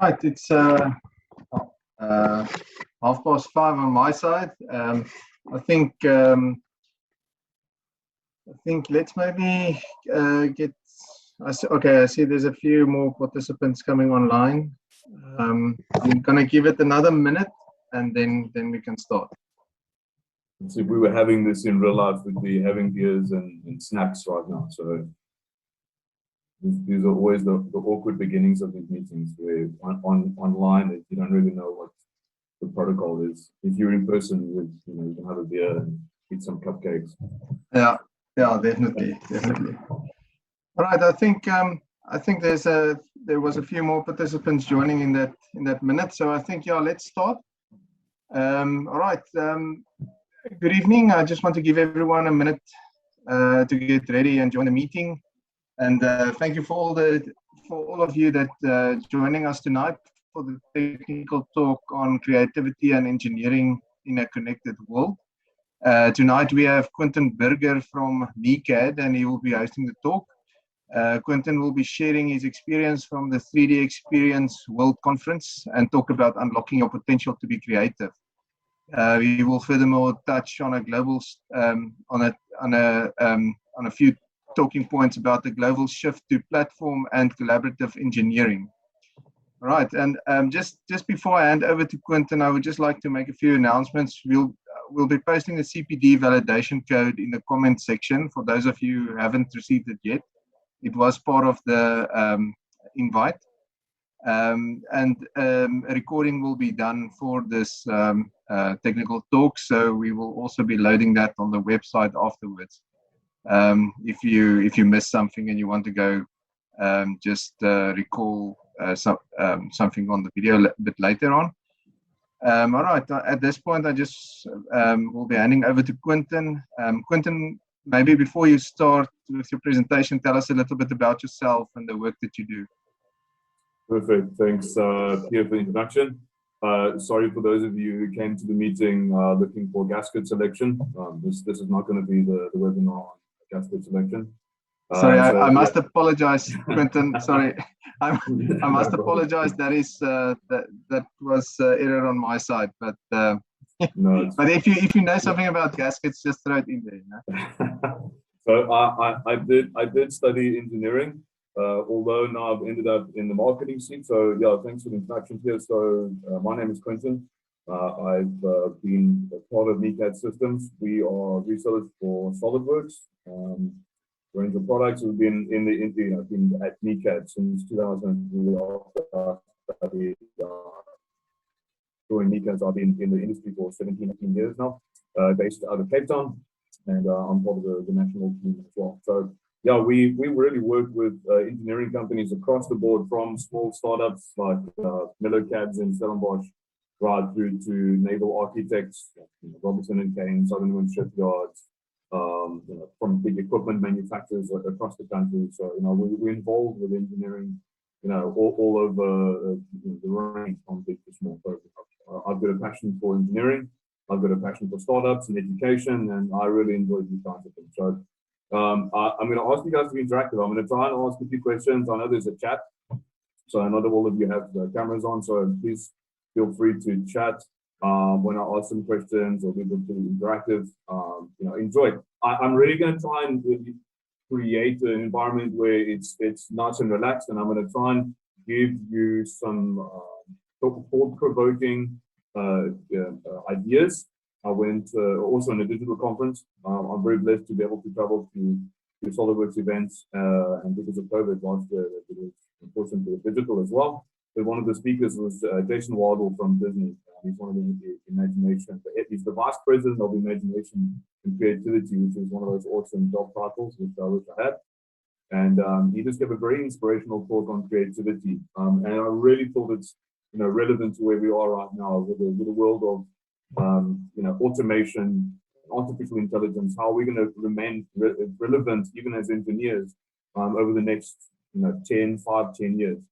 Right, it's 5:30 on my side. I think let's maybe get. Okay, I see there's a few more participants coming online. I'm gonna give it another minute, and then we can start. So if we were having this in real life, we'd be having beers and snacks right now. So these are always the awkward beginnings of these meetings, where online you don't really know what the protocol is. If you're in person, you can have a beer and eat some cupcakes. Yeah, definitely. All right, I think there was a few more participants joining in that minute. So I think let's start. All right. Good evening. I just want to give everyone a minute to get ready and join the meeting. And thank you for all of you that joining us tonight for the technical talk on creativity and engineering in a connected world. Tonight we have Quentin Berger from MECAD, and he will be hosting the talk. Quentin will be sharing his experience from the 3D Experience World Conference and talk about unlocking your potential to be creative. We will furthermore touch on a global on a few talking points about the global shift to platform and collaborative engineering. All right, and just before I hand over to Quentin, I would just like to make a few announcements. We'll be posting the CPD validation code in the comment section for those of you who haven't received it yet. It was part of the invite. And a recording will be done for this technical talk, so we will also be loading that on the website afterwards. If you missed something and you want to go just recall something on the video a bit later on. All right, at this point I just will be handing over to Quentin. Quentin, maybe before you start with your presentation, tell us a little bit about yourself and the work that you do. Perfect. Thanks, Pierre, for the introduction. Sorry for those of you who came to the meeting looking for gasket selection. This is not going to be the webinar on gasket selection. Sorry, I must apologize, Quentin. Sorry, I must apologize. That is that was error on my side. But no, but if you know something about gaskets, just throw it in there. You know? So I did study engineering. Although now I've ended up in the marketing seat. So yeah, thanks for the introduction here. So my name is Quentin. I've been a part of MECAD Systems. We are resellers for SolidWorks. Range of products. We've been been at MECAD since 2003. After joined MECAD, I've been in the industry for 17, 18 years now, based out of Cape Town, and I'm part of the national team as well. So yeah, we really work with engineering companies across the board, from small startups like Millowcads and Stellenbosch, right through to naval architects, Robertson and Kane, Southern Wind shipyards, from big equipment manufacturers across the country. So we're involved with engineering, all over the range from big to small. So I've got a passion for engineering. I've got a passion for startups and education, and I really enjoy these kinds of things. So I'm going to ask you guys to be interactive. I'm going to try and ask a few questions. I know there's a chat, so I know that all of you have the cameras on, so please feel free to chat when I ask some questions, or be able to be interactive. Enjoy. I'm really going to try and create an environment where it's nice and relaxed, and I'm going to try and give you some thought-provoking ideas. I went also in a digital conference. I'm very blessed to be able to travel to SolidWorks events, and because of COVID last year, it was unfortunately digital as well. But one of the speakers was Jason Wardle from Disney. He's one of the imagination. He's the vice president of imagination and creativity, which is one of those awesome job titles which I wish I had. And he just gave a very inspirational talk on creativity. And I really thought it's relevant to where we are right now with the world of automation, artificial intelligence. How are we going to remain relevant even as engineers over the next 10 years?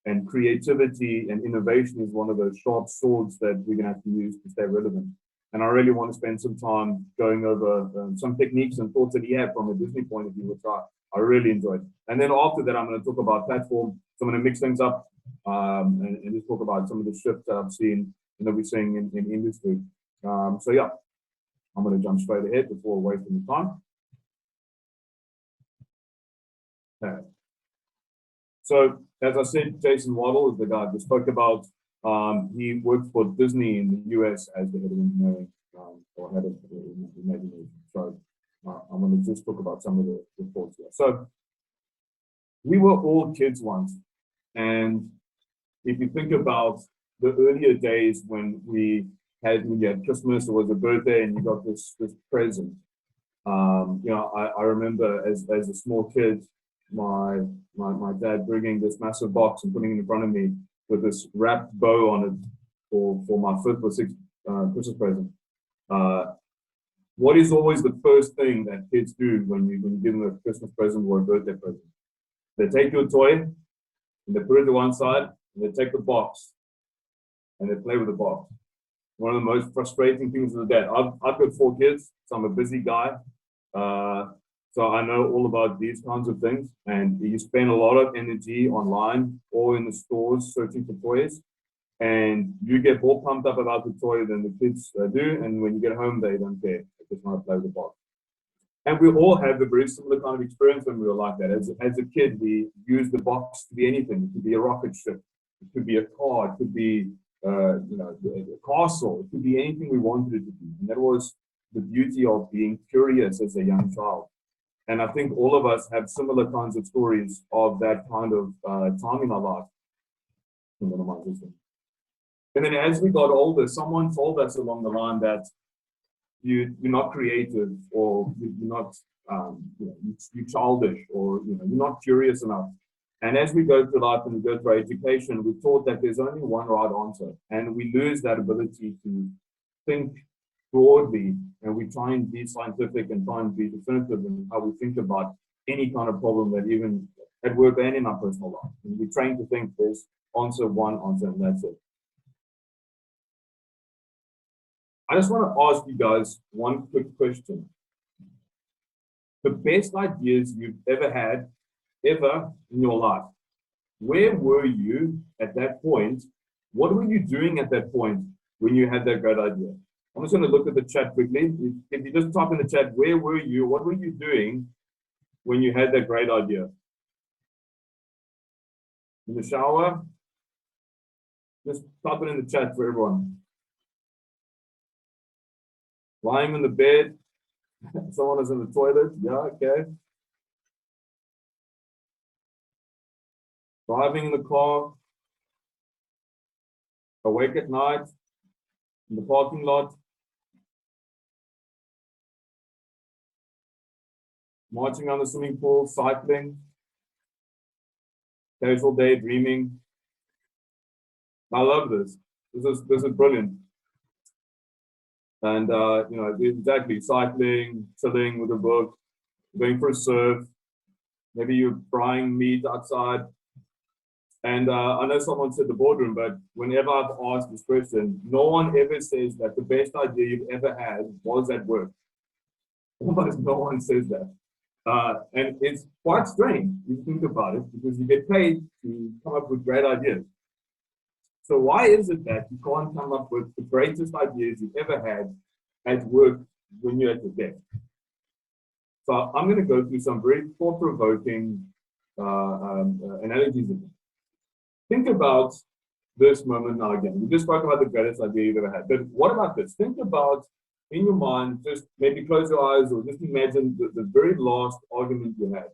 And creativity and innovation is one of those sharp swords that we're going to have to use to stay relevant. And I really want to spend some time going over some techniques and thoughts that he had from a Disney point of view, which I really enjoyed. And then after that, I'm going to talk about platform. So I'm going to mix things up. and just talk about some of the shifts that I've seen and that we're seeing in industry. So yeah, I'm going to jump straight ahead before wasting the time. Okay. So as I said, Jason Waddle is the guy I just spoke about. He worked for Disney in the US as the head of engineering, or head of imagination. So I'm going to just talk about some of the reports here. So we were all kids once, and if you think about the earlier days when we had Christmas or was a birthday and you got this present, I remember as a small kid, my dad bringing this massive box and putting it in front of me with this wrapped bow on it for my 5th or 6th Christmas present. What is always the first thing that kids do when you give them a Christmas present or a birthday present? They take your toy and they put it to one side, and they take the box and they play with the box. One of the most frustrating things as a dad. I've got 4 kids, so I'm a busy guy. So I know all about these kinds of things, and you spend a lot of energy online or in the stores searching for toys, and you get more pumped up about the toy than the kids do, and when you get home, they don't care. They just want to play with the box. And we all have a very similar kind of experience when we were like that. As a kid, we used the box to be anything. It could be a rocket ship, it could be a car, it could be a castle, it could be anything we wanted it to be. And that was the beauty of being curious as a young child. And I think all of us have similar kinds of stories of that kind of time in our life. And then as we got older, someone told us along the line that you're not creative, or you're not you're childish, or you're not curious enough. And as we go through life and we go through our education, we're taught that there's only one right answer, and we lose that ability to think broadly, and we try and be scientific and try and be definitive in how we think about any kind of problem, that even at work and in our personal life. And we're trained to think there's one answer, and that's it. I just want to ask you guys one quick question. The best ideas you've ever had, ever in your life, where were you at that point? What were you doing at that point when you had that great idea? I'm just going to look at the chat quickly. If you just type in the chat, where were you? What were you doing when you had that great idea? In the shower? Just type it in the chat for everyone. Lying in the bed? Someone is in the toilet? Yeah, okay. Driving in the car? Awake at night? In the parking lot? Marching on the swimming pool? Cycling? Casual daydreaming? I love this. This is brilliant. And exactly, cycling, chilling with a book, going for a surf, maybe you're frying meat outside. And I know someone said the boardroom, but whenever I've asked this question, no one ever says that the best idea you've ever had was at work. Almost no one says that. And it's quite strange if you think about it, because you get paid to come up with great ideas. So why is it that you can't come up with the greatest ideas you've ever had at work when you're at the desk? So I'm going to go through some very thought-provoking analogies. Think about this moment now again. We just spoke about the greatest idea you've ever had. But what about this? Think about, in your mind, just maybe close your eyes or just imagine the very last argument you had.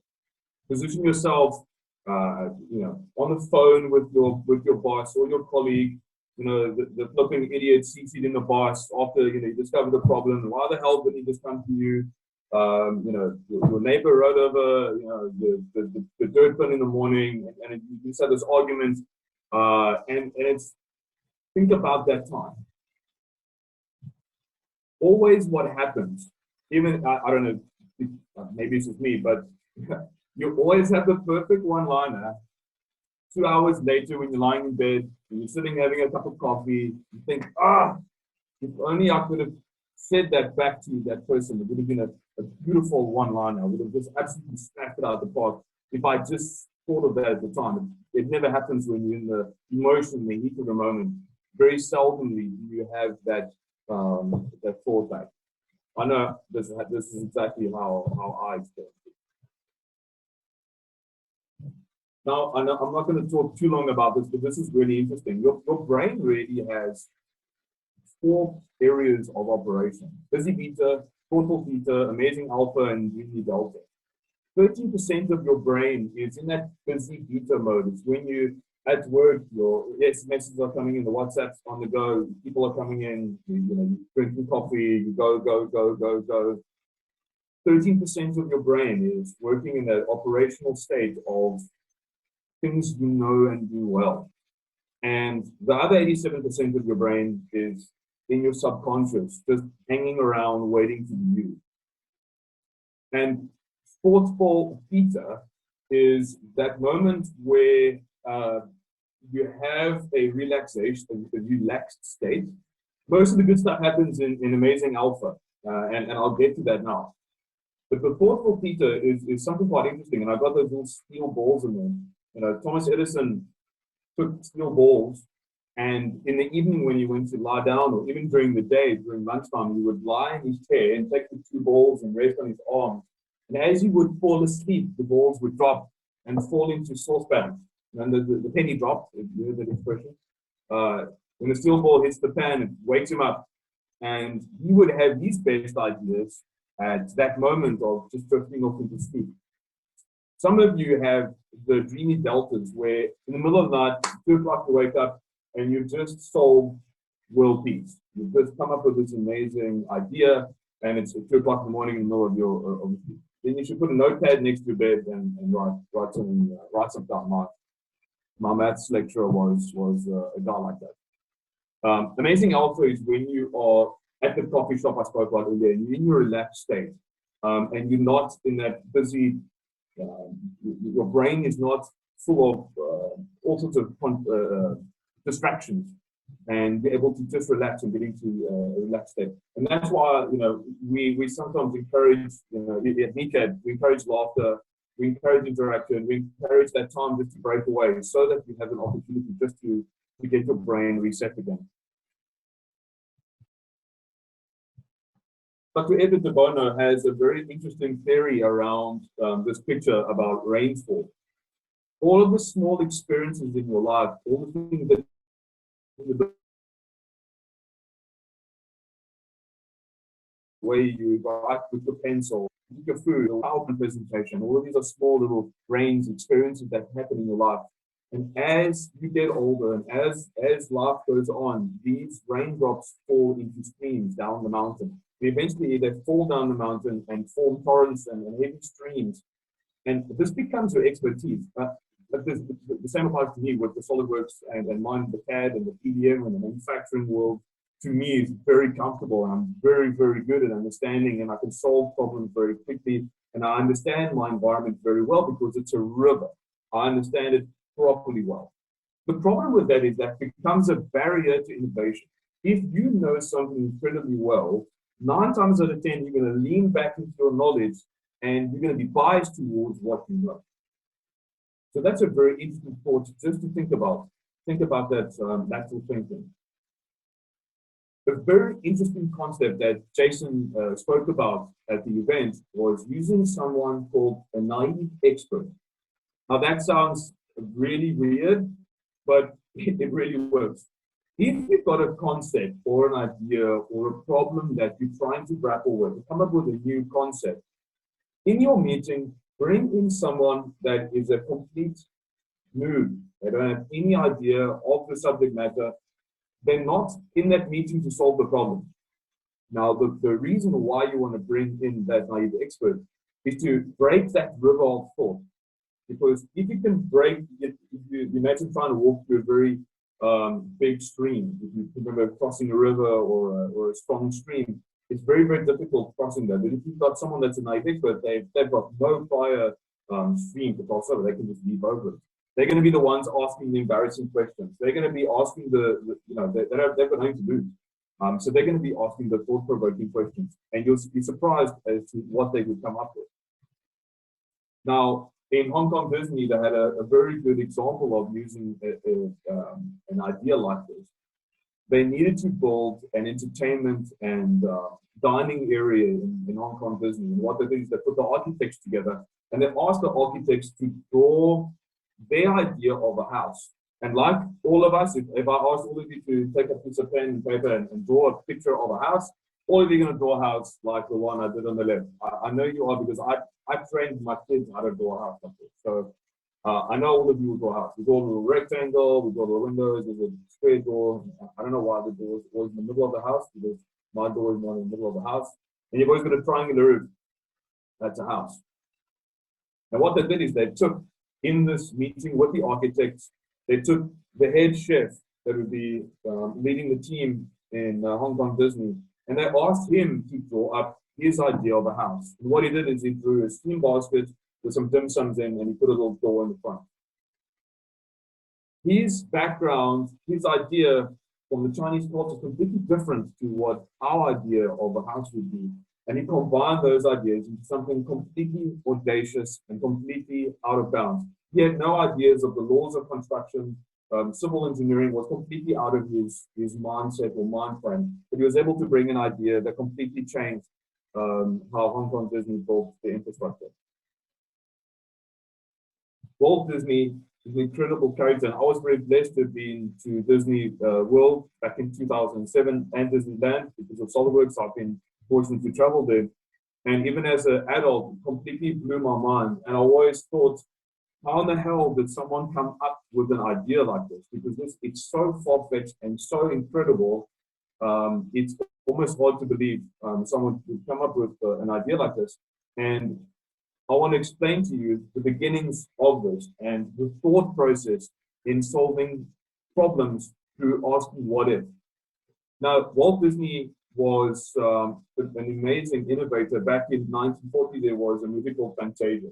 Position yourself on the phone with your boss or your colleague, the flipping idiot seated in the bus after, you discover the problem. Why the hell did he just come to you? Your neighbor rode over, the dirt bin in the morning, and you just had this argument, and it's, think about that time. Always what happens, even, I don't know, maybe it's just me, but you always have the perfect one-liner. 2 hours later, when you're lying in bed, and you're sitting having a cup of coffee, you think, if only I could have said that back to that person, it would have been a beautiful one-liner. I would have just absolutely smashed it out of the park if I just thought of that at the time. It never happens when you're in the emotion, the heat of the moment. Very seldomly do you have that that thought back. I know this is exactly how I experience it. Now, I'm not going to talk too long about this, but this is really interesting. Your brain really has 4 areas of operation: busy beta, thoughtful theta, amazing alpha, and dreamy delta. 13% of your brain is in that busy beta mode. It's when you at work, your messages are coming in, the WhatsApp's on the go, people are coming in, you're drinking coffee, you go, go, go, go, go. 13% of your brain is working in that operational state of things you know and do well. And the other 87% of your brain is in your subconscious, just hanging around waiting to be used. And thoughtful theta is that moment where you have a relaxation, a relaxed state. Most of the good stuff happens in amazing alpha, and I'll get to that now. But the thoughtful theta is something quite interesting, and I've got those little steel balls in there. Thomas Edison took steel balls, and in the evening when he went to lie down, or even during the day, during lunchtime, he would lie in his chair and take the 2 balls and rest on his arm. And as he would fall asleep, the balls would drop and fall into saucepans. And the penny dropped, if you heard that expression. When the steel ball hits the pan, it wakes him up. And he would have his best ideas at that moment of just drifting off into sleep. Some of you have the dreamy deltas where in the middle of the night, 2 o'clock you wake up and you've just solved world peace. You've just come up with this amazing idea and it's at 2 o'clock in the morning in the middle of your sleep. Then you should put a notepad next to your bed and write something down. My maths lecturer was a guy like that. Amazing alpha is when you are at the coffee shop I spoke about earlier, and you're in your relaxed state, and you're not in that busy, your brain is not full of all sorts of distractions, and you're able to just relax and get into a relaxed state. And that's why, we sometimes encourage, at NECAD, we encourage laughter, we encourage interaction, we encourage that time just to break away so that you have an opportunity just to get your brain reset again. Dr. Edward de Bono has a very interesting theory around this picture about rainfall. All of the small experiences in your life, all the things that where you write with your pencil, your food, your PowerPoint presentation, all of these are small little brains experiences that happen in your life. And as you get older and as life goes on, these raindrops fall into streams down the mountain. Eventually they fall down the mountain and form torrents and heavy streams. And this becomes your expertise. But the same applies to me with the SolidWorks and mine, the CAD and the PDM and the manufacturing world. To me, is very comfortable. I'm very, very good at understanding, and I can solve problems very quickly. And I understand my environment very well because it's a river. I understand it properly well. The problem with that is that becomes a barrier to innovation. If you know something incredibly well, 9 times out of 10, you're going to lean back into your knowledge and you're going to be biased towards what you know. So that's a very interesting thought just to think about. Think about that lateral thinking. A very interesting concept that Jason spoke about at the event was using someone called a naive expert. Now that sounds really weird, but it really works. If you've got a concept or an idea or a problem that you're trying to grapple with, come up with a new concept, in your meeting, bring in someone that is a complete noob. They don't have any idea of the subject matter. They're not in that meeting to solve the problem. Now, the reason why you want to bring in that naive expert is to break that river of thought. Because if you can break, if you imagine trying to walk through a very big stream, if you remember crossing a river or a strong stream, it's very, very difficult crossing that. But if you've got someone that's a naive expert, they've got no prior stream to cross over, they can just leap over it. They're going to be the ones asking the embarrassing questions. They're going to be asking they've got nothing to lose. So they're going to be asking the thought-provoking questions, and you'll be surprised as to what they would come up with. Now, In Hong Kong Disney, they had a very good example of using an idea like this. They needed to build an entertainment and dining area in Hong Kong Disney. And what they did is they put the architects together and they asked the architects to draw their idea of a house. And like all of us, if I asked all of you to take a piece of pen and paper and draw a picture of a house, all of you are going to draw a house like the one I did on the left. I know you are, because I trained my kids how to draw a house like this. So I know all of you will draw a house. We draw a little rectangle, we draw the windows, there's a square door. I don't know why the door is always in the middle of the house, because my door is not in the middle of the house. And you've always got a triangular roof. That's a house. And what they did is they took, in this meeting with the architects, they took the head chef that would be leading the team in Hong Kong Disney, and they asked him to draw up his idea of a house. And what he did is he drew a steam basket with some dim sums in, and he put a little door in the front. His background, his idea from the Chinese culture is completely different to what our idea of a house would be. And he combined those ideas into something completely audacious and completely out of bounds. He had no ideas of the laws of construction. Civil engineering was completely out of his mindset or mind frame. But he was able to bring an idea that completely changed how Hong Kong Disney built the infrastructure. Walt Disney is an incredible character, and I was very blessed to have been to Disney World back in 2007 and Disneyland because of SolidWorks. I've been fortunate to travel there. And even as an adult, it completely blew my mind. And I always thought, how in the hell did someone come up with an idea like this? Because it's so far-fetched and so incredible. It's almost hard to believe someone would come up with an idea like this. And I want to explain to you the beginnings of this and the thought process in solving problems through asking what if. Now, Walt Disney was an amazing innovator. Back in 1940, there was a movie called Fantasia.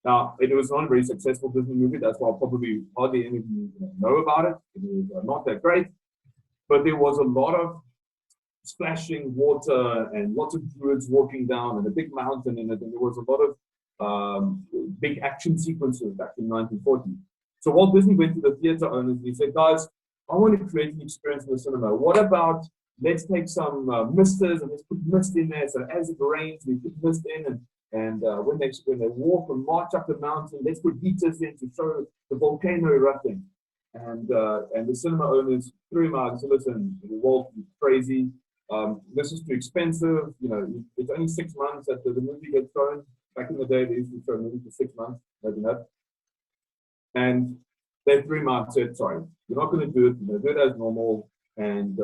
Now, it was not a very successful Disney movie. That's why probably hardly any of you know about it. It was not that great. But there was a lot of splashing water and lots of druids walking down and a big mountain in it. And there was a lot of big action sequences back in 1940. So Walt Disney went to the theater owners and he said, guys, I want to create an experience in the cinema. What about, let's take some misters and let's put mist in there. So as it rains, we put mist in, and when they walk and march up the mountain, let's put heaters in to show the volcano erupting. And the cinema owners threw him out and said, listen, Walt, you're crazy. This is too expensive. You know, it's only 6 months that the movie gets shown. Back in the day, they used to show movies for 6 months, maybe not. And they threw him out and said, sorry, you're not going to do it. You're going to do it as normal. And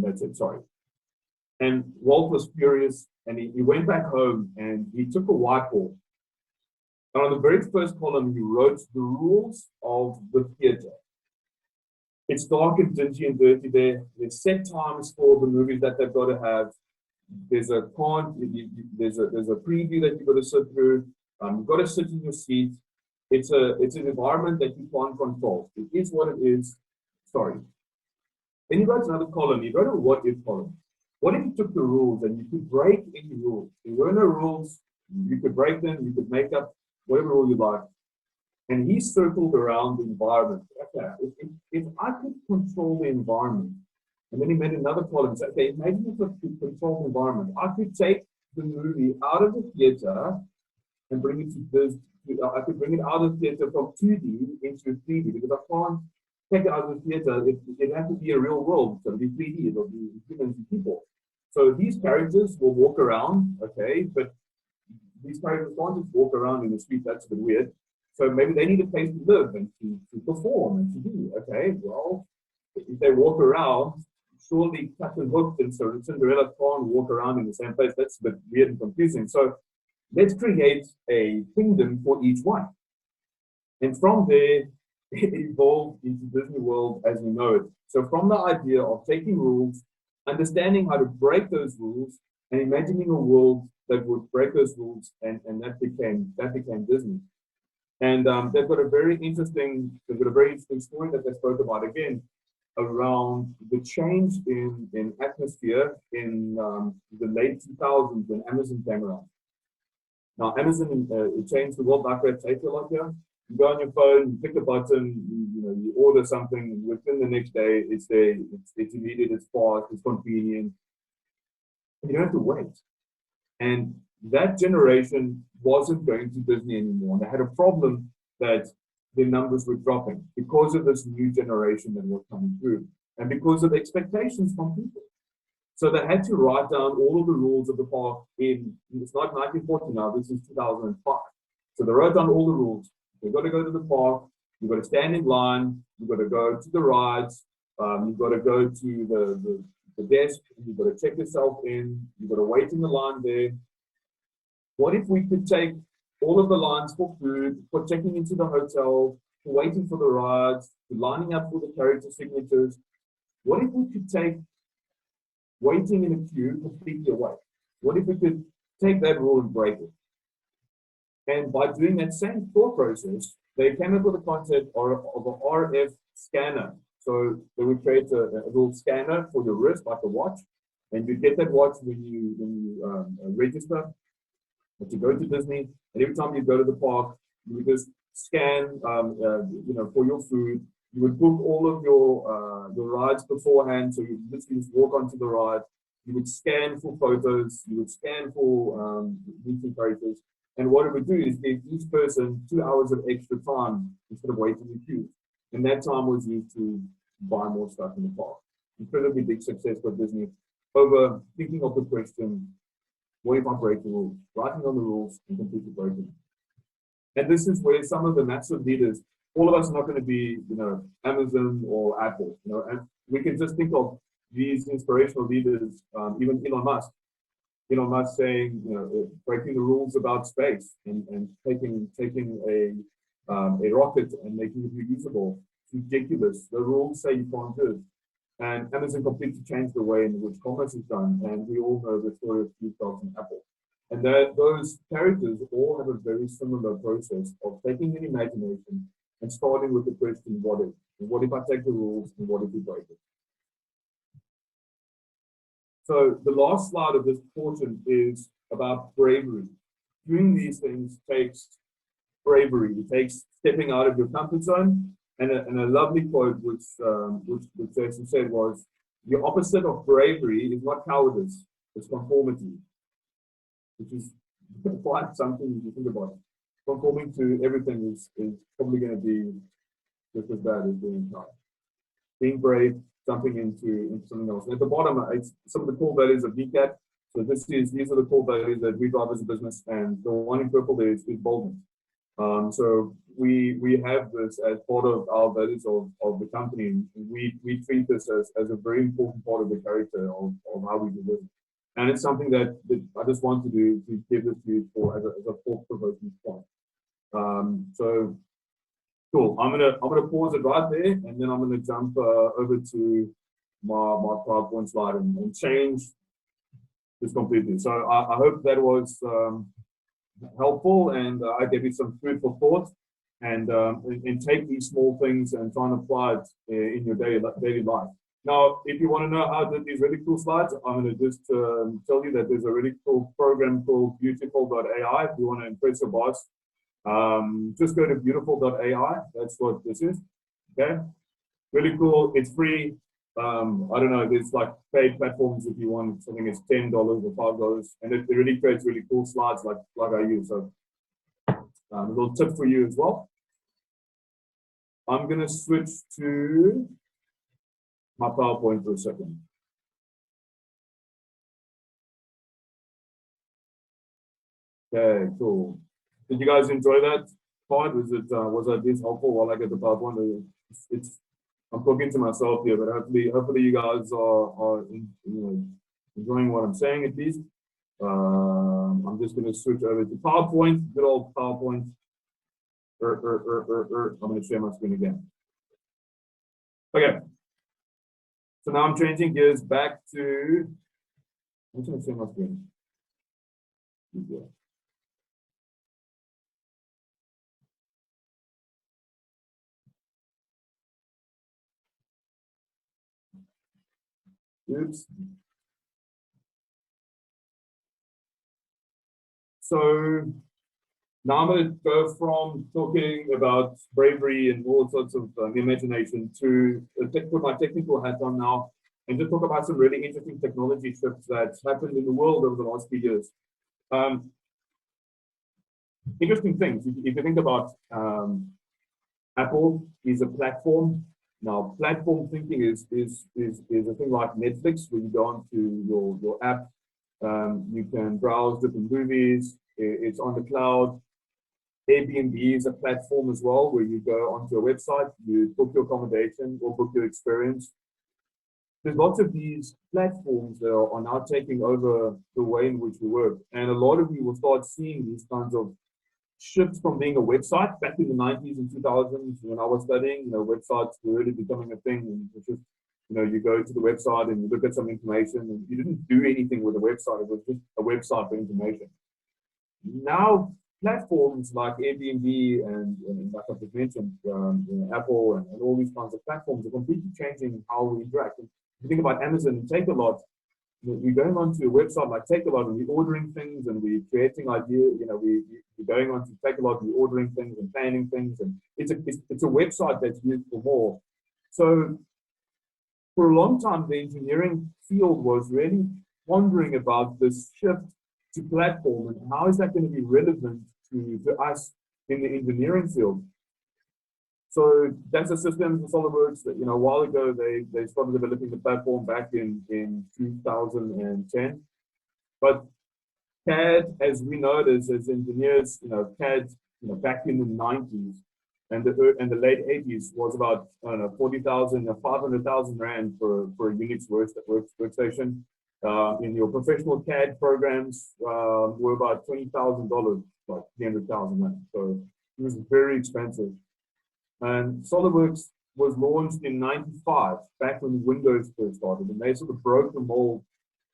that's it, sorry. And Walt was furious, and he went back home and he took a whiteboard. And on the very first column, he wrote the rules of the theater. It's dark and dingy and dirty there. There's set times for the movies that they've got to have. There's a there's a preview that you've got to sit through. You've got to sit in your seat. It's an environment that you can't control. It is what it is. Sorry. Then you wrote another column. You wrote a what if column. What if you took the rules and you could break any rules? There were no rules. You could break them. You could make up whatever rule you like. And he circled around the environment. Okay, if I could control the environment, and then he made another column. Said, okay, imagine if I could control the environment. I could take the movie out of the theater and bring it to this. I could bring it out of the theater from 2D into 3D because I can't take it out of the theater. It has to be a real world. So it'll be 3D. It'll be humans and people. So these characters will walk around, okay, but these characters can't just walk around in the street. That's a bit weird. So maybe they need a place to live and to perform and to do. Okay, well, if they walk around, surely Captain Hook and Cinderella can't walk around in the same place. That's a bit weird and confusing. So let's create a kingdom for each one. And from there, it evolved into Disney World as we know it. So from the idea of taking rules, understanding how to break those rules, and imagining a world that would break those rules, and that became Disney. And they've got a very interesting story that they spoke about again around the change in atmosphere in the late 2000s when Amazon came around. Now, Amazon it changed the world like that. Take a lot here. You go on your phone, you click a button, you order something, and within the next day, it's there. It's immediate, it's fast, it's convenient. You don't have to wait. And that generation wasn't going to Disney anymore. And they had a problem that their numbers were dropping because of this new generation that was coming through and because of expectations from people. So they had to write down all of the rules of the park it's not 1940 now, this is 2005. So they wrote down all the rules. You've got to go to the park, you've got to stand in line, you've got to go to the rides, you've got to go to the desk, you've got to check yourself in, you've got to wait in the line there. What if we could take all of the lines for food, for checking into the hotel, for waiting for the rides, for lining up for the character signatures? What if we could take waiting in a queue completely away? What if we could take that rule and break it? And by doing that same thought process, they came up with a concept of an RF scanner. So they would create a little scanner for your wrist, like a watch, and you get that watch when you register. But you go to Disney, and every time you go to the park, you would just scan, for your food. You would book all of your rides beforehand, so you literally just walk onto the ride. You would scan for photos. You would scan for meeting characters. And what it would do is give each person 2 hours of extra time instead of waiting in queues. And that time was used to buy more stuff in the park. Incredibly big success for Disney over thinking of the question, what if I break the rules? Writing on the rules and completely breaking them. And this is where some of the massive leaders, all of us are not going to be, Amazon or Apple, and we can just think of these inspirational leaders, even Elon Musk. Elon Musk saying, breaking the rules about space and taking a rocket and making it reusable. It's ridiculous. The rules say you can't do it. And Amazon completely changed the way in which commerce is done. And we all know the story of Steve Jobs and Apple. And those characters all have a very similar process of taking an imagination and starting with the question, what if? And what if I take the rules and what if we break it? So the last slide of this portion is about bravery. Doing these things takes bravery. It takes stepping out of your comfort zone. And a lovely quote which Jason said was, the opposite of bravery is not cowardice, it's conformity. Which is quite something to think about. Conforming to everything is probably going to be just as bad as being kind. Being brave, jumping into something else. And at the bottom, it's some of the core values of VCAT. So these are the core values that we drive as a business, and the one in purple there is boldness. So we have this as part of our values of the company, and we treat this as a very important part of the character of how we do business. And it's something that I just want to do to give this to you as a thought-provoking point. So cool. I'm gonna pause it right there, and then I'm gonna jump over to my PowerPoint slide and change this completely. So I hope that was helpful, and I gave you some food for thought, and take these small things and try and apply it in your daily life. Now, if you want to know how I did these really cool slides, I'm going to just tell you that there's a really cool program called beautiful.ai. If you want to impress your boss, just go to beautiful.ai. That's what this is. Okay, really cool. It's free. I don't know. There's like paid platforms if you want something. It's $10 or $5, and it really creates really cool slides like I use. So a little tip for you as well. I'm going to switch to my PowerPoint for a second. Okay, cool. Did you guys enjoy that part? Was that this helpful while I get the PowerPoint? I'm talking to myself here, but hopefully you guys are enjoying what I'm saying at least. I'm just going to switch over to PowerPoint, good old PowerPoint. I'm going to share my screen again. Okay. So now I'm changing gears back to, I'm just going to share my screen. Yeah. Oops. So Now I'm going to go from talking about bravery and all sorts of imagination to put my technical hat on now and just talk about some really interesting technology shifts that's happened in the world over the last few years. Interesting things. If you think about Apple is a platform. Now, platform thinking is a thing like Netflix, where you go onto your app, you can browse different movies. It's on the cloud. Airbnb is a platform as well, where you go onto a website, you book your accommodation or book your experience. There's lots of these platforms that are now taking over the way in which we work, and a lot of you will start seeing these kinds of shifts from being a website back in the 90s and 2000s when I was studying. Websites were really becoming a thing, and it's just, you go to the website and you look at some information, and you didn't do anything with the website. It was just a website for information. Now, platforms like Airbnb and like I just mentioned, Apple and all these kinds of platforms are completely changing how we interact. And if you think about Amazon and Takealot, we're going onto a website like Takealot and we're ordering things and we're creating ideas. We're going on to Takealot, we're ordering things and planning things, and it's a website that's used for more. So for a long time, the engineering field was really wondering about this shift to platform and how is that going to be relevant to us in the engineering field. So that's a system for SolidWorks that, a while ago, they started developing the platform back in 2010. But CAD, as we know it as engineers, CAD, back in the 90s and the late 80s was about, 40,000 or 500,000 Rand for a Unix workstation. In your professional CAD programs were about $20,000, like 300,000 Rand. So it was very expensive. And SolidWorks was launched in '95, back when Windows first started, and they sort of broke the mold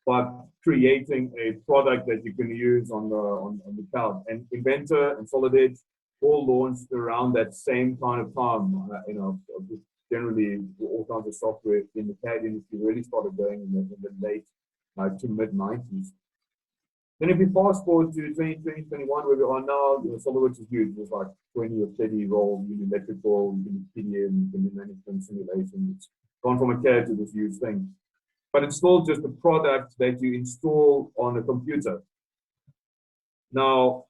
by creating a product that you can use on the cloud. And Inventor and SolidEdge all launched around that same kind of time. Generally all kinds of software in the CAD industry really started going in the late to mid '90s. Then if we fast forward to 2021, where we are now, SolidWorks is huge. There's like 20 or 30 roles, you do electrical, you can do PDM, you can do management simulation. It's gone from a CAD to this huge thing. But it's still just a product that you install on a computer. Now,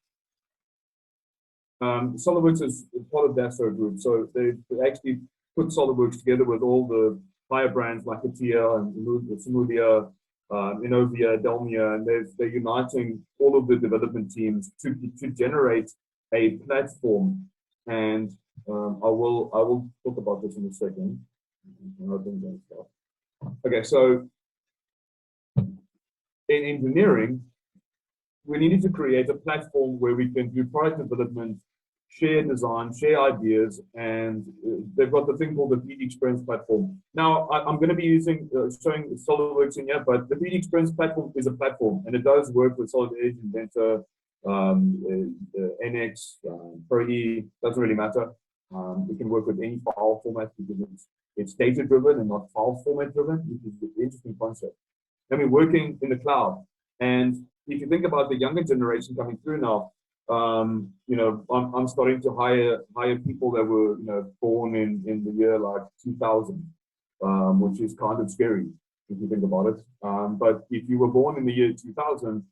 SolidWorks is part of Dassault Group. So they actually put SolidWorks together with all the higher brands like Atia and Simulia, Innovia, Delmia, and they're uniting all of the development teams to generate a platform. And I will talk about this in a second. Okay, so in engineering, we needed to create a platform where we can do product development, share design, share ideas, and they've got the thing called the 3D Experience platform. Now, I'm going to be showing SolidWorks in here, but the 3D Experience platform is a platform, and it does work with SolidEdge, Inventor, NX, Pro-E, doesn't really matter. It can work with any file format because it's data-driven and not file format-driven, which is the interesting concept. And we're working in the cloud. And if you think about the younger generation coming through now, I'm starting to hire people that were, born in the year like 2000, which is kind of scary if you think about it. But if you were born in the year 2000,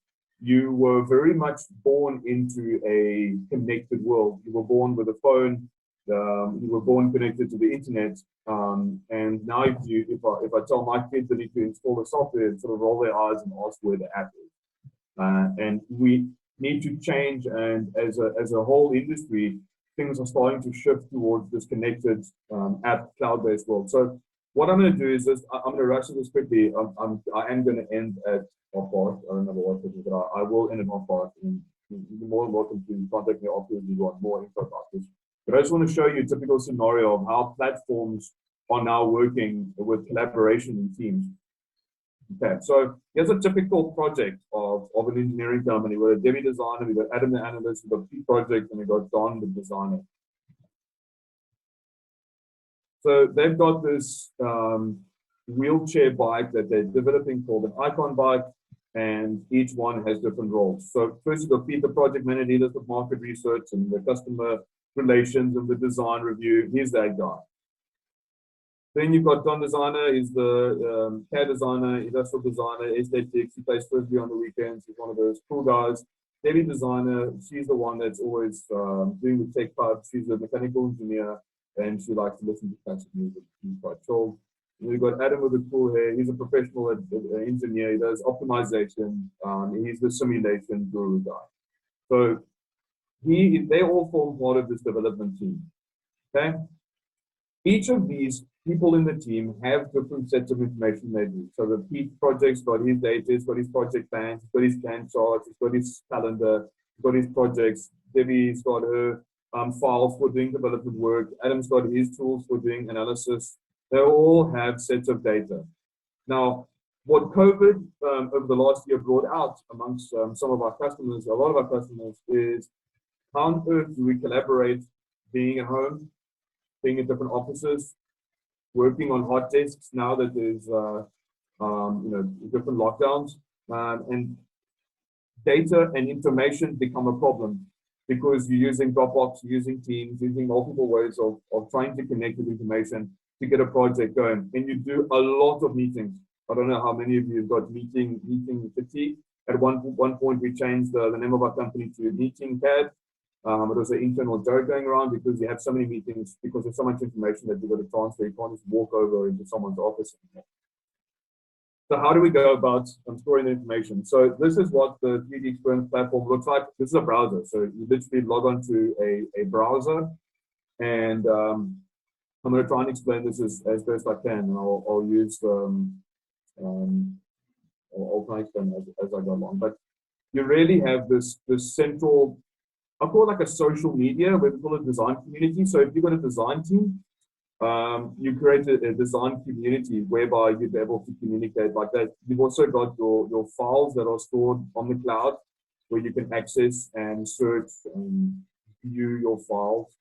you were very much born into a connected world. You were born with a phone. You were born connected to the internet. And now if I tell my kids they need to install the software, they sort of roll their eyes and ask where the app is. And we need to change, and as a whole industry, things are starting to shift towards this connected app cloud-based world. So what I'm going to do is this. I'm going to rush through this quickly. I am going to end at half-past. I don't know what it is, but I will end at half-past. And you're more than welcome to contact me afterwards if you want more info about this. But I just want to show you a typical scenario of how platforms are now working with collaboration in teams. Okay, so here's a typical project of an engineering company. We've got a Debbie designer, we've got Adam the analyst, we've got Pete project, and we've got Don the designer. So they've got this wheelchair bike that they're developing called an Icon bike. and each one has different roles. So first you've got Pete, the project manager, he does the market research and the customer relations and the design review. He's that guy. Then you've got Don Designer, he's the CAD designer, industrial designer, aesthetics, he plays frisbee on the weekends, he's one of those cool guys. Debbie Designer, she's the one that's always doing the tech part, she's a mechanical engineer, and she likes to listen to classic music, she's quite chill. We've got Adam with the cool hair. He's a professional engineer. He does optimization. He's the simulation guru guy. So they all form part of this development team. Okay. Each of these people in the team have different sets of information they do. So the Pete project's got his data, he's got his project plans, he's got his Gantt charts, he's got his calendar, he's got his projects. Debbie's got her files for doing development work. Adam's got his tools for doing analysis. They all have sets of data. Now, what COVID over the last year brought out amongst some of our customers, a lot of our customers, is how on earth do we collaborate being at home, being in different offices, working on hot desks now that there's different lockdowns, and data and information become a problem because you're using Dropbox, using Teams, using multiple ways of trying to connect with information to get a project going. And you do a lot of meetings. I don't know how many of you have got meeting fatigue. At one point, we changed the name of our company to Meeting CAD. It was an internal joke going around because you have so many meetings, because there's so much information that you've got to transfer. You can't just walk over into someone's office anymore. So how do we go about storing the information? So this is what the 3D Experience platform looks like. This is a browser. So you literally log on to a browser, and I'm going to try and explain this as best I can, and I'll use I'll try and explain as I go along. But you really have this central, I call it like a social media, we call it design community. So if you've got a design team, you create a design community whereby you'd be able to communicate like that. You've also got your files that are stored on the cloud where you can access and search and view your files.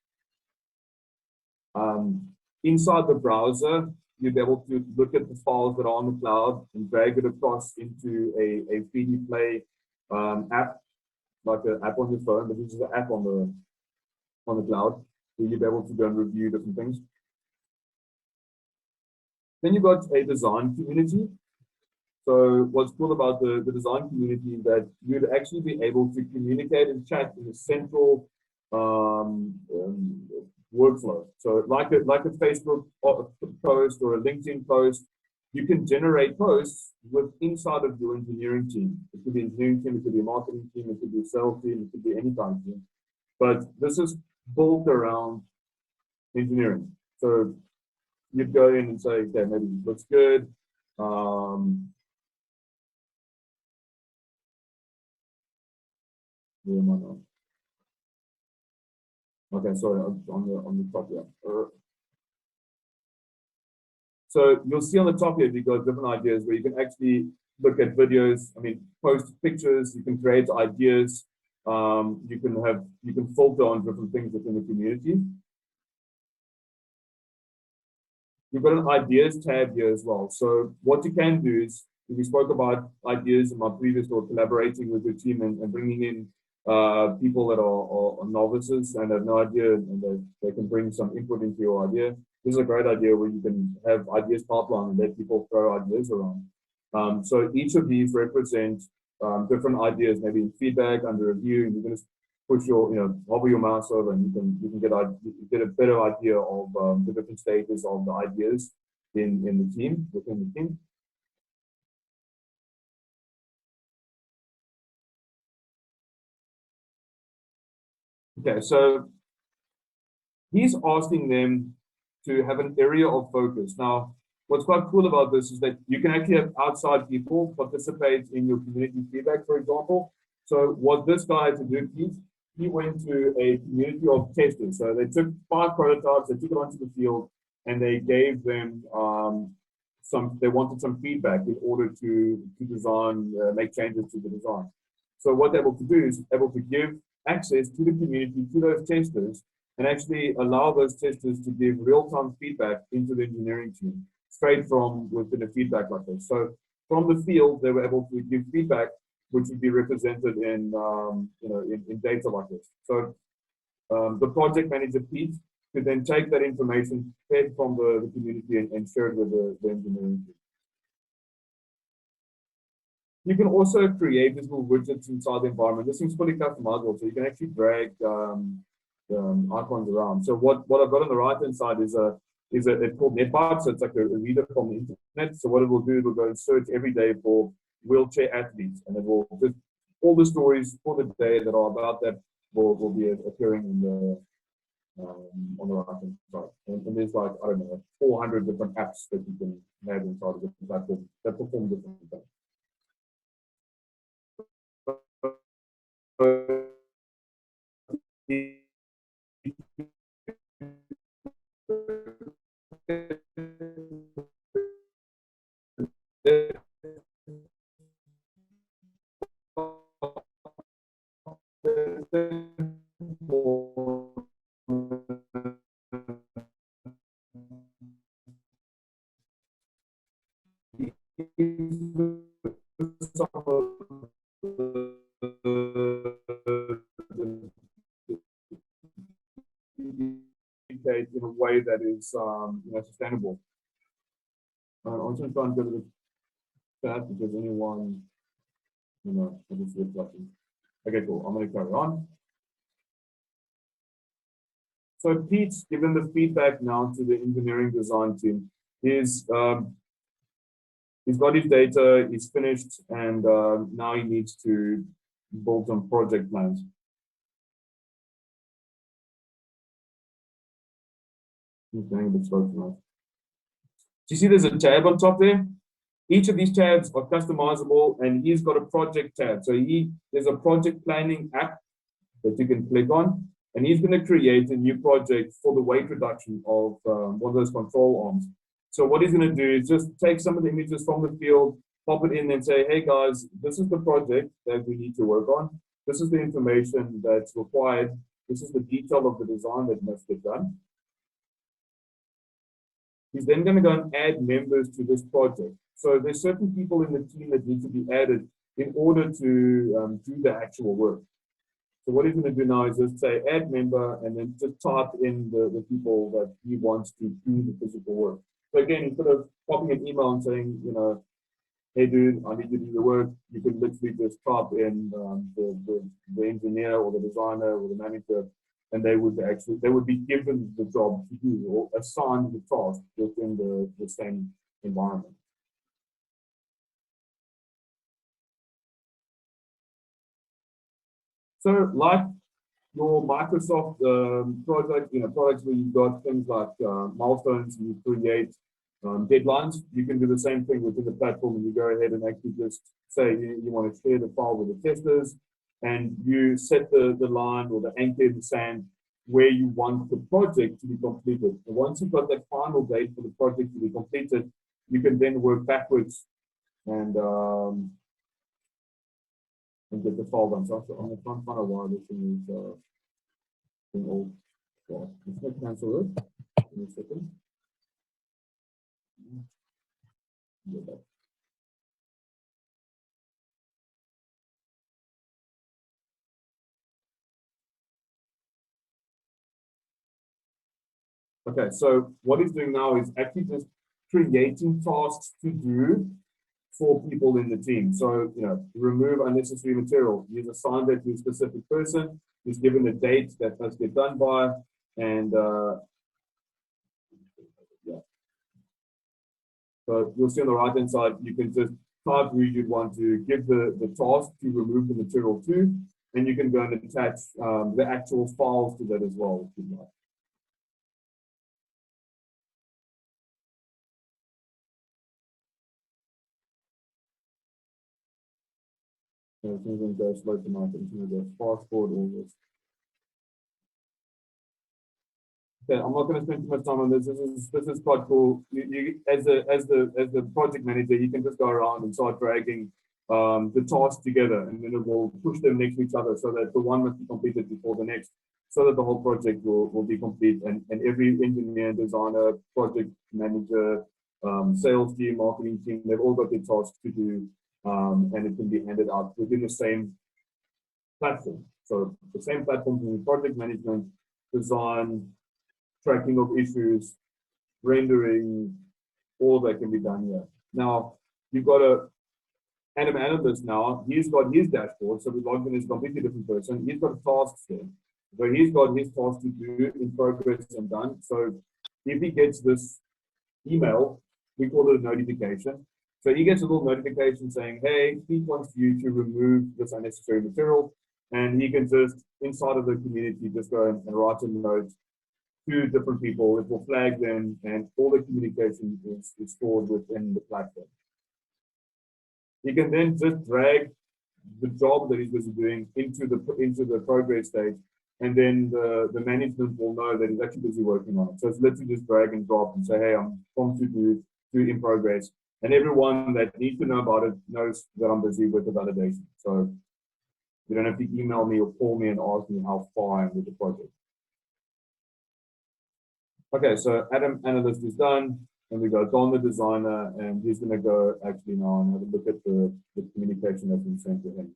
Inside the browser, you'll be able to look at the files that are on the cloud and drag it across into a 3D Play app, like an app on your phone, but this is an app on the cloud, where you'll be able to go and review different things. Then you've got a design community. So what's cool about the design community is that you'd actually be able to communicate and chat in a central workflow. So like a Facebook post or a LinkedIn post, you can generate posts with inside of your engineering team. It could be an engineering team, it could be a marketing team, it could be a sales team, it could be any kind of team. But this is built around engineering. So you'd go in and say, okay, maybe it looks good. Where am I now? Okay, sorry, on the top here. So you'll see on the top here, you've got different ideas where you can actually look at videos. I mean, post pictures. You can create ideas. You can filter on different things within the community. You've got an ideas tab here as well. So what you can do is, we spoke about ideas in my previous talk, collaborating with your team and bringing in people that are novices and have no idea, and they can bring some input into your idea. This is a great idea where you can have ideas pipeline and let people throw ideas around. So each of these represent different ideas, maybe in feedback, under review, and you're going to push hover your mouse over, and you can get a better idea of the different stages of the ideas in the team, within the team. Okay, so he's asking them to have an area of focus. Now, what's quite cool about this is that you can actually have outside people participate in your community feedback, for example. So what this guy had to do, he went to a community of testers. So they took 5 prototypes, they took it onto the field, and they gave them they wanted some feedback in order to design, make changes to the design. So what they're able to do is able to give access to the community, to those testers, and actually allow those testers to give real-time feedback into the engineering team, straight from within a feedback like this. So from the field, they were able to give feedback, which would be represented in, in data like this. So the project manager, Pete, could then take that information fed from the community and share it with the engineering team. You can also create these little widgets inside the environment. This thing's fully customizable, so you can actually drag icons around. So what I've got on the right-hand side is it's called NetBot, so it's like a reader from the internet. So what it will do, it will go and search every day for wheelchair athletes, and it will just all the stories for the day that are about that will be appearing in the on the right-hand side. And there's like, I don't know, 400 different apps that you can have inside of the platform that perform different things. In a way that is sustainable. I'm just trying to go to the chat because anyone, obviously questions. Okay, cool. I'm going to carry on. So Pete's given the feedback now to the engineering design team. He's got his data, he's finished, and now he needs to build some project plans. He's going a bit slow tonight. So you see there's a tab on top there? Each of these tabs are customizable, and he's got a project tab. So there's a project planning app that you can click on, and he's going to create a new project for the weight reduction of one of those control arms. So what he's going to do is just take some of the images from the field, pop it in and say, hey guys, this is the project that we need to work on. This is the information that's required. This is the detail of the design that must get done. He's then going to go and add members to this project. So there's certain people in the team that need to be added in order to do the actual work. So what he's going to do now is just say add member and then just type in the people that he wants to do the physical work. So again, instead of popping an email and saying, hey dude, I need you to do the work, you can literally just type in the engineer or the designer or the manager, and they would be given the job to do or assigned the task within the same environment. So like your Microsoft project, products where you've got things like milestones, and you create deadlines, you can do the same thing within the platform, and you go ahead and actually just say you want to share the file with the testers, and you set the line or the anchor in the sand where you want the project to be completed. And once you've got that final date for the project to be completed, you can then work backwards and get the file done. So I'm going to try and find out why this thing is being all. Well, let's not cancel it. Give me a second. Get that. Okay, so what he's doing now is actually just creating tasks to do for people in the team. So, remove unnecessary material. He's assigned that to a specific person. He's given a date that must get done by, and yeah. So you'll see on the right-hand side, you can just type who you'd want to give the task to remove the material to, and you can go and attach the actual files to that as well, if you'd like. So it's going to go slow tonight, but it's going to go fast forward all this. Okay, I'm not going to spend too much time on this. This is quite cool. You as the project manager, you can just go around and start dragging the tasks together, and then it will push them next to each other so that the one must be completed before the next, so that the whole project will be complete, and every engineer, designer, project manager, sales team, marketing team, they've all got their tasks to do, and it can be handed out within the same platform. So the same platform can be project management, design, tracking of issues, rendering, all that can be done here. Now, you've got a Adam analyst now, he's got his dashboard, so we logged in as a completely different person. He's got tasks there. So he's got his tasks to do in progress and done. So if he gets this email, we call it a notification. So he gets a little notification saying, hey, Pete wants you to remove this unnecessary material. And he can just, inside of the community, just go and write a note to different people. It will flag them, and all the communication is stored within the platform. He can then just drag the job that he's busy doing into the progress stage, and then the management will know that he's actually busy working on it. So it's literally just drag and drop and say, hey, I'm going to do in progress. And everyone that needs to know about it knows that I'm busy with the validation. So you don't have to email me or call me and ask me how far I am with the project. Okay, so Adam Analyst is done. And we go Don the designer, and he's going to go actually now and have a look at the communication that's been sent to him.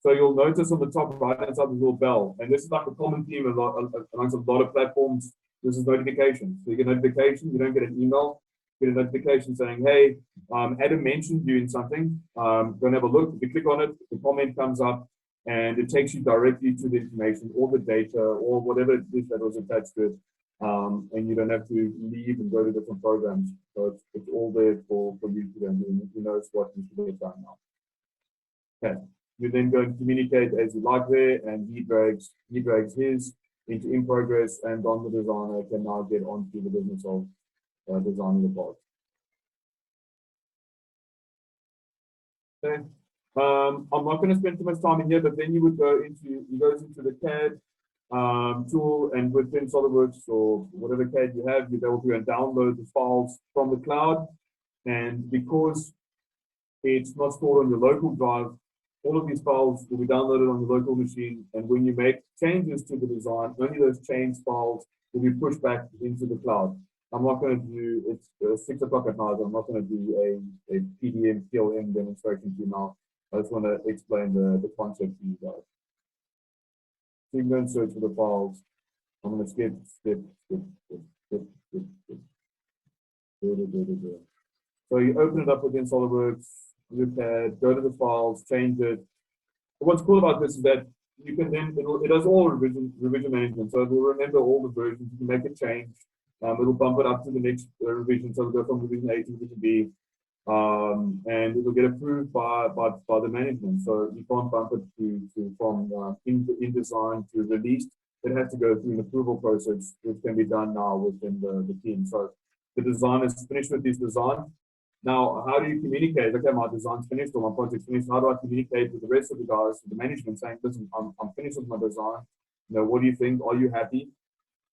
So you'll notice on the top right-hand side, the little bell, and this is like a common theme amongst a lot of platforms. This is notifications. So you get a notification, you don't get an email, you get a notification saying, hey, Adam mentioned you in something, go and have a look. If you click on it, the comment comes up, and it takes you directly to the information, all the data, or whatever it is that was attached to it. And you don't have to leave and go to different programs. So it's all there for you to then do. You know what needs to get done now. Okay. You then go and communicate as you like there, and he drags his into in progress, and Don the designer can now get onto the business of designing the part. Okay. I'm not going to spend too much time in here, but then you would go into the CAD tool, and within SolidWorks or whatever CAD you have, you'll be able to go and download the files from the cloud. And because it's not stored on your local drive, all of these files will be downloaded on your local machine. And when you make changes to the design, only those changed files will be pushed back into the cloud. I'm not going to do, it's 6 o'clock at night, I'm not going to do a PDM PLM demonstration to you now. I just want to explain the concept to you guys. So you can go and search for the files. I'm going to skip. So you open it up within SolidWorks, look at, go to the files, change it. And what's cool about this is that you can then, it does all revision management. So it will remember all the versions. You can make a change. It'll bump it up to the next revision. So it'll go from revision A to revision B. And it will get approved by the management. So you can't bump it from in design to released. It has to go through an approval process, which can be done now within the team. So the design is finished with this design. Now, how do you communicate? Okay, my design's finished or my project's finished. How do I communicate with the rest of the guys, with the management, saying, listen, I'm finished with my design. You know, what do you think? Are you happy?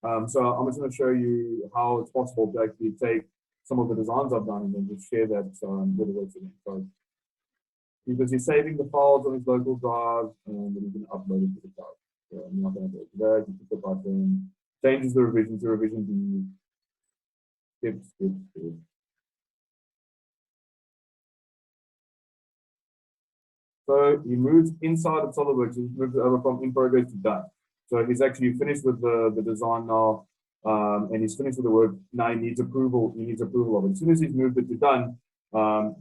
So I'm just going to show you how it's possible to actually take some of the designs I've done and then just share that with the rest of them. So because he's saving the files on his local drive, and then you can upload it to the cloud. So I'm not going to do it today. You click the button, changes the revision to revision B. Skip. So he moves inside of SolidWorks, he moves over from in progress to done. So he's actually finished with the design now, and he's finished with the work. Now he needs approval. He needs approval of it. As soon as he's moved it to done,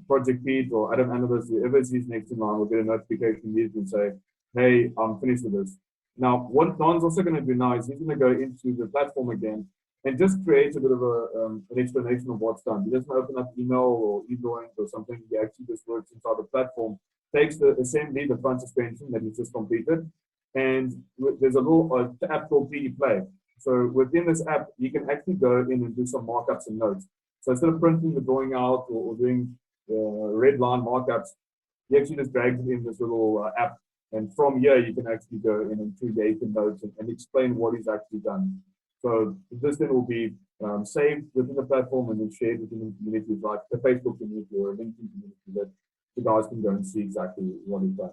Project Pete or Adam Analyst, whoever sees next to mine, will get a notification immediately and say, hey, I'm finished with this. Now, what Don's also going to do now is he's going to go into the platform again and just create a bit of an explanation of what's done. He doesn't open up email or e-drawings or something. He actually just works inside the platform, takes the assembly, the front suspension that he's just completed, and there's a little app called PD Play. So within this app, you can actually go in and do some markups and notes. So instead of printing the drawing out or doing red line markups, he actually just drags it in this little app. And from here, you can actually go in and create the notes and explain what he's actually done. So this then will be saved within the platform and then shared within the communities like the Facebook community or a LinkedIn community that the guys can go and see exactly what he's done.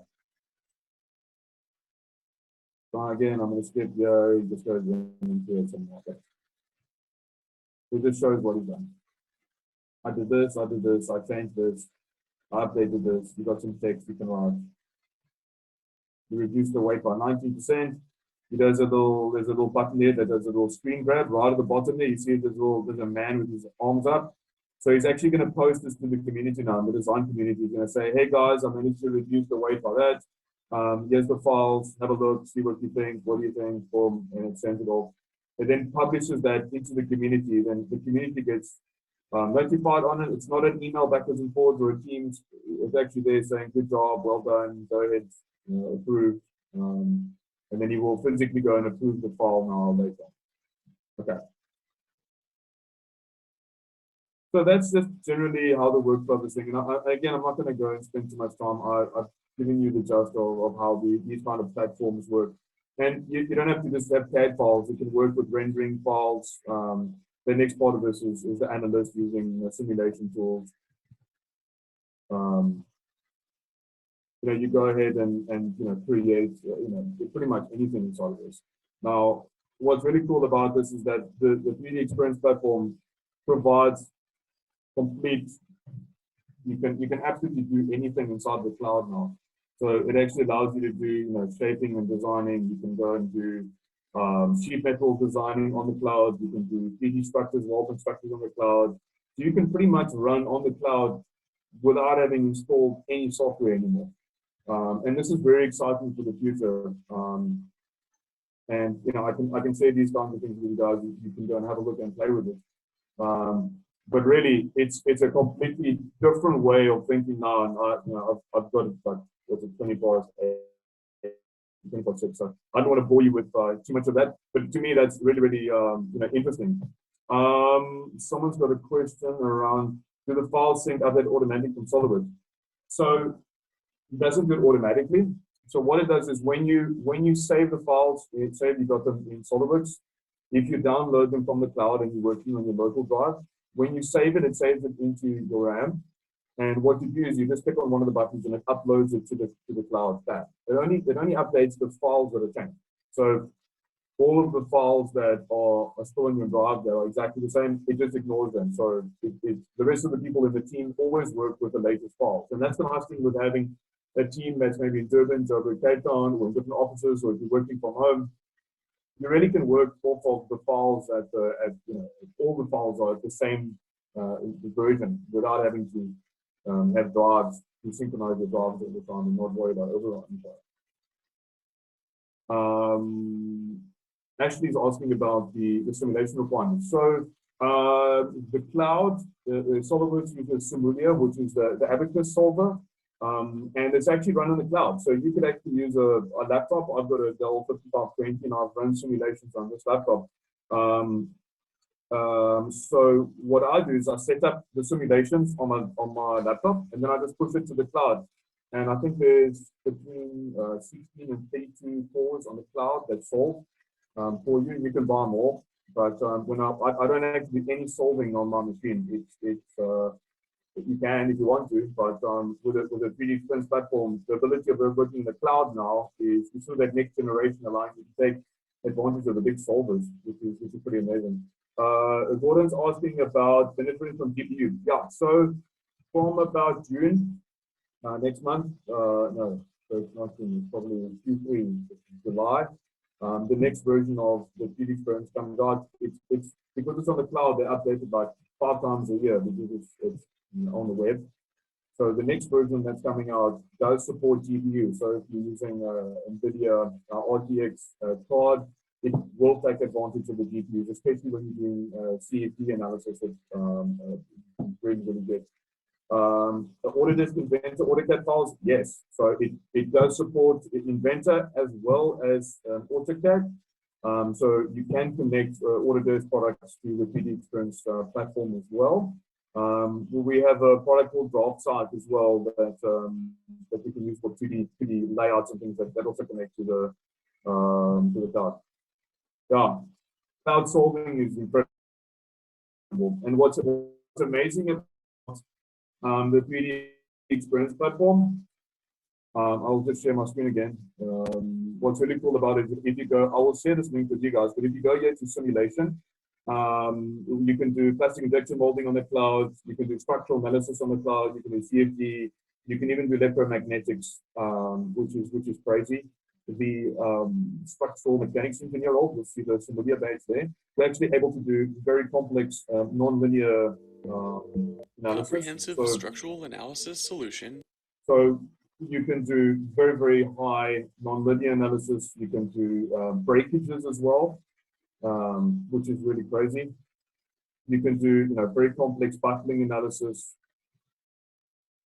So again, I'm going to skip here. He just goes in and create some markups. it just shows what he's done. I did this, I changed this, I updated this, you got some text you can write. You reduce the weight by 19%. There's a little button there that does a little screen grab. Right at the bottom there, you see there's a man with his arms up. So he's actually going to post this to the community now. The design community is going to say, hey guys, I managed to reduce the weight by that. Here's the files, have a look, see what you think, what do you think, boom, and it sends it off. It then publishes that into the community. Then the community gets notified on it. It's not an email backwards and forwards or a Teams. It's actually there saying, good job, well done, go ahead, approve. And then you will physically go and approve the file now later. Okay. So that's just generally how the workflow is thing. And again, I'm not going to go and spend too much time. I've given you the gist of how these kind of platforms work. And you don't have to just have CAD files. You can work with rendering files. The next part of this is the analyst using simulation tools. You go ahead and create pretty much anything inside of this. Now, what's really cool about this is that the 3D Experience platform provides complete. You can absolutely do anything inside the cloud now. So it actually allows you to do shaping and designing. You can go and do sheet metal designing on the cloud. You can do 3D structures, wall structures on the cloud. So you can pretty much run on the cloud without having installed any software anymore. And this is very exciting for the future. And I can say these kinds of things with you guys. You can go and have a look and play with it. But really, it's a completely different way of thinking now. And I've got like what's it, 24 6. So I don't want to bore you with too much of that. But to me, that's really interesting. Someone's got a question around: do the files sync update automatically from SolidWorks? So it doesn't do it automatically. So what it does is when you save the files, say you got them in SolidWorks, if you download them from the cloud and you're working on your local drive, when you save it, it saves it into your RAM. And what you do is you just click on one of the buttons and it uploads it to the cloud tab. It only updates the files that are changed. So all of the files that are still in your drive that are exactly the same, it just ignores them. So the rest of the people in the team always work with the latest files. And that's the nice thing with having a team that's maybe in Durban, or Cape Town, or in different offices, or if you're working from home. You really can work off of the files all the files are at the same version without having to have drives to synchronize the drives all the time and not worry about overwriting. Ashley is asking about the simulation requirements. So the cloud, the SolidWorks uses Simulia, which is the abacus solver. And it's actually run on the cloud. So you could actually use a laptop. I've got a Dell 5520 and I've run simulations on this laptop. So what I do is I set up the simulations on my laptop and then I just push it to the cloud. And I think there's between 16 and 32 cores on the cloud that solve for you. You can buy more. But when I don't actually do any solving on my machine. You can if you want to, but with a 3D Experience platform, the ability of working in the cloud now is sort of that next generation allowing you to take advantage of the big solvers, which is pretty amazing. Gordon's asking about benefiting from GPU. Yeah, so from about June next month, no, so it's not June, it's probably Q3, July. The next version of the 3D Experience comes out. It's because it's on the cloud, they update it like 5 times a year because it's on the web. So the next version that's coming out does support GPU. So if you're using NVIDIA RTX card, it will take advantage of the GPUs, especially when you're doing CFD analysis. It's really good. The Autodesk Inventor AutoCAD files, yes. So it does support Inventor as well as AutoCAD. So you can connect Autodesk products to the 3D Experience platform as well. We have a product called DraftSight as well that we can use for 2D layouts and things that also connect to the cloud. Yeah, cloud solving is incredible. And what's amazing about the 3D Experience platform, I'll just share my screen again. What's really cool about it, if you go, I will share this link with you guys, but if you go here to simulation, You can do plastic injection molding on the cloud. You can do structural analysis on the cloud. You can do CFD. You can even do electromagnetics, which is crazy. The structural mechanics engineer role, you'll see the familiar badge there. We're actually able to do very complex non-linear analysis. Comprehensive structural analysis solution. So you can do very, very high non-linear analysis. You can do breakages as well, which is really crazy. You can do very complex buckling analysis,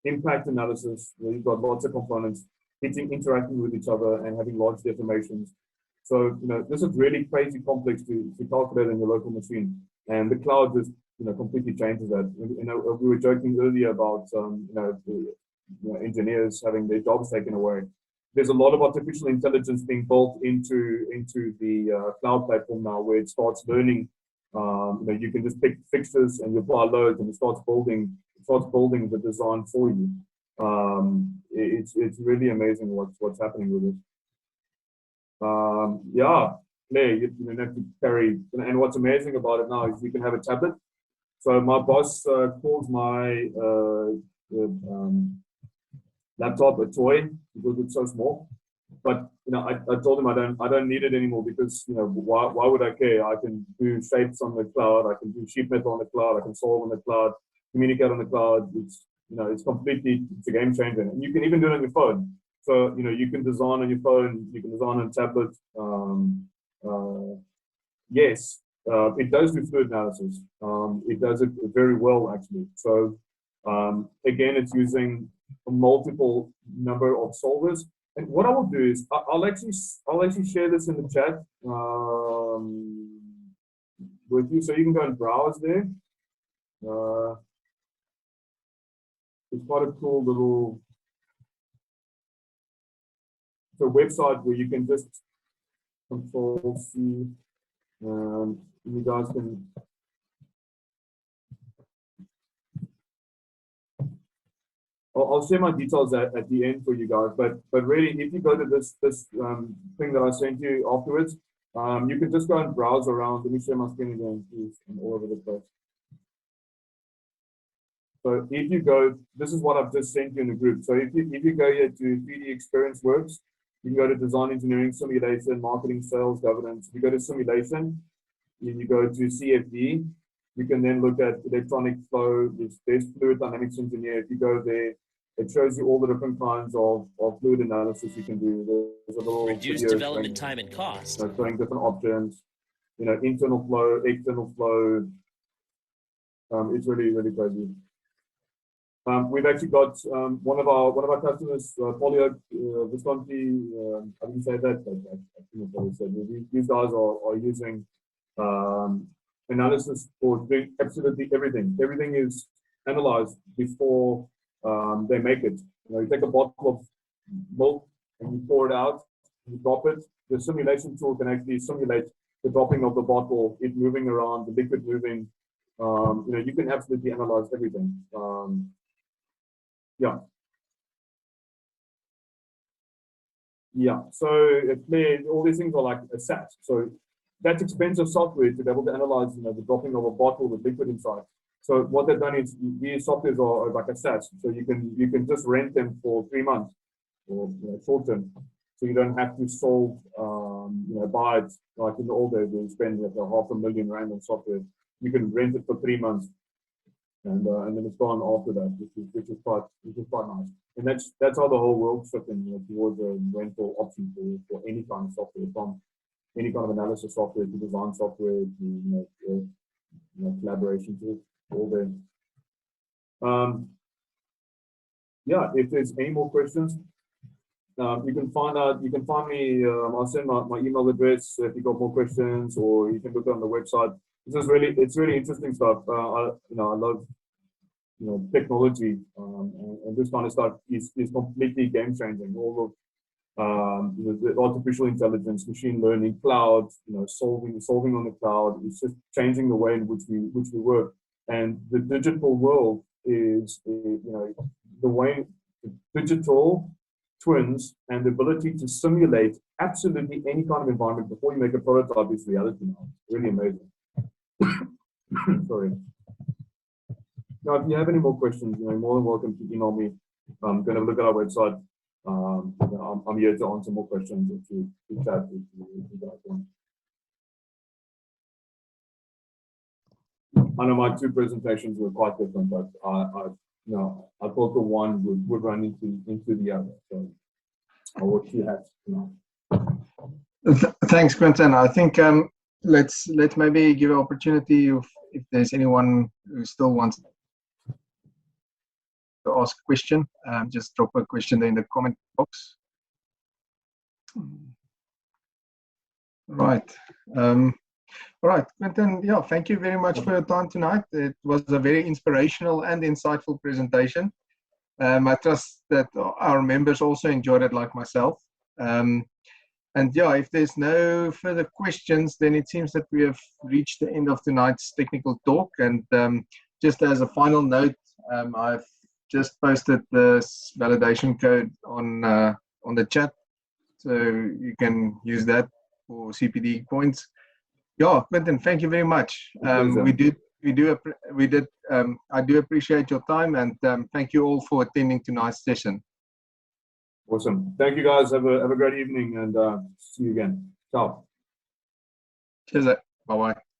impact analysis, where you've got lots of components interacting with each other and having large deformations. So this is really crazy complex to calculate in your local machine, and the cloud just completely changes that. We were joking earlier about engineers having their jobs taken away. There's a lot of artificial intelligence being built into the cloud platform now, where it starts learning. You can just pick fixtures and you apply loads, and it starts building the design for you. It's really amazing what's happening with it. Claire, you don't have to carry. And what's amazing about it now is you can have a tablet. So my boss calls my laptop a toy because it's so small. But I told him I don't need it anymore, because why would I care? I can do shapes on the cloud. I can do sheet metal on the cloud. I can solve on the cloud. Communicate on the cloud. It's a game changer, and you can even do it on your phone. So you can design on your phone, you can design on a tablet. Yes, it does do fluid analysis. It does it very well, actually. So again, it's using a multiple number of solvers. And what I will do is I'll actually share this in the chat with you, so you can go and browse there. It's quite a cool little website where you can just Control C, you guys can. I'll share my details at the end for you guys, but really, if you go to this thing that I sent you afterwards, you can just go and browse around. Let me share my screen again, please, and all over the place. So if you go, this is what I've just sent you in the group. So if you go here to 3D Experience Works, you can go to Design Engineering, Simulation, Marketing, Sales, Governance. If you go to Simulation, you go to CFD. You can then look at electronic flow. There's Fluid Dynamics Engineer. If you go there, it shows you all the different kinds of fluid analysis you can do. There's a little reduce development time and cost. Showing different options, internal flow, external flow. It's really, really crazy. We've actually got one of our customers, Polio Visconti. I didn't say that, but I think I probably said these guys are using analysis for doing absolutely everything. Everything is analyzed before they make it. You take a bottle of milk and you pour it out, you drop it. The simulation tool can actually simulate the dropping of the bottle, it moving around, the liquid moving. You can absolutely analyze everything. So all these things are like a SAT. So that's expensive software to be able to analyze, the dropping of a bottle with liquid inside. So what they've done is these softwares are like a SaaS. So you can just rent them for 3 months or short term. So you don't have to solve, buy it like in the old days where you spend like R500,000 on software. You can rent it for 3 months. And then it's gone after that, which is quite nice. And that's how the whole world's shifting towards a rental option for any kind of software, from any kind of analysis software to design software to collaboration tools, all there. If there's any more questions, you can find me. I'll send my email address if you got more questions, or you can look on the website. It's really interesting stuff. I love technology, and this kind of stuff is completely game changing. All of the artificial intelligence, machine learning, cloud, solving on the cloud. It's just changing the way in which we work. And the digital world is the way digital twins and the ability to simulate absolutely any kind of environment before you make a prototype is reality now. Really amazing. Sorry. Now, if you have any more questions, you're more than welcome to email me. I'm going to look at our website. I'm here to answer more questions or to chat if you guys want. I know my two presentations were quite different, but I thought the one would run into the other. So I wore two hats tonight. Thanks, Quentin. I think let's maybe give an opportunity if there's anyone who still wants to ask a question, just drop a question there in the comment box. Right. All right, Quentin, yeah, thank you very much for your time tonight. It was a very inspirational and insightful presentation. I trust that our members also enjoyed it like myself. And yeah, if there's no further questions, then it seems that we have reached the end of tonight's technical talk. And just as a final note, I've just posted this validation code on the chat, so you can use that for CPD points. Yeah, Quentin, thank you very much. I do appreciate your time, and thank you all for attending tonight's session. Awesome. Thank you, guys. Have a great evening, and see you again. Ciao. Cheers. Bye-bye.